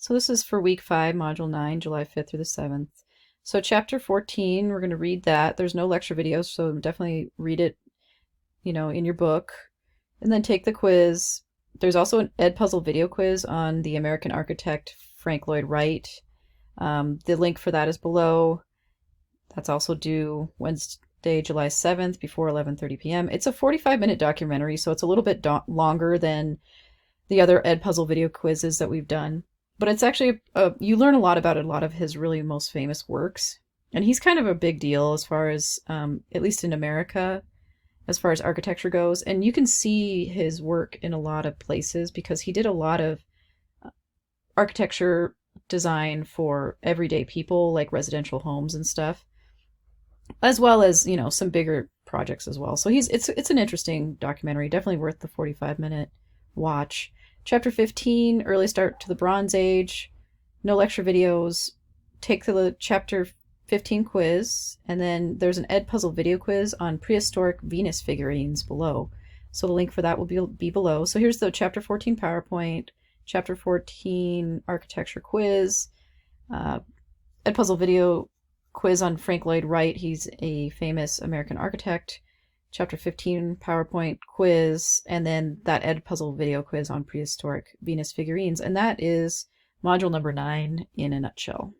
So this is for week 5, module 9, July 5th through the 7th. So chapter 14, we're going to read that. There's no lecture videos, so definitely read it, in your book. And then take the quiz. There's also an Edpuzzle video quiz on the American architect Frank Lloyd Wright. The link for that is below. That's also due Wednesday, July 7th before 11:30 p.m. It's a 45-minute documentary, so it's a little bit longer than the other Edpuzzle video quizzes that we've done. But it's actually, you learn a lot about a lot of his really most famous works. And he's kind of a big deal as far as, at least in America, as far as architecture goes. And you can see his work in a lot of places because he did a lot of architecture design for everyday people, like residential homes and stuff, as well as, some bigger projects as well. So it's an interesting documentary, definitely worth the 45-minute watch. Chapter 15, early start to the Bronze Age, no lecture videos. Take the chapter 15 quiz, and then there's an Edpuzzle video quiz on prehistoric Venus figurines below. So the link for that will be below. So here's the chapter 14 PowerPoint, chapter 14 architecture quiz, Edpuzzle video quiz on Frank Lloyd Wright. He's a famous American architect. Chapter 15 PowerPoint quiz, and then that Edpuzzle video quiz on prehistoric Venus figurines. And that is module number 9 in a nutshell.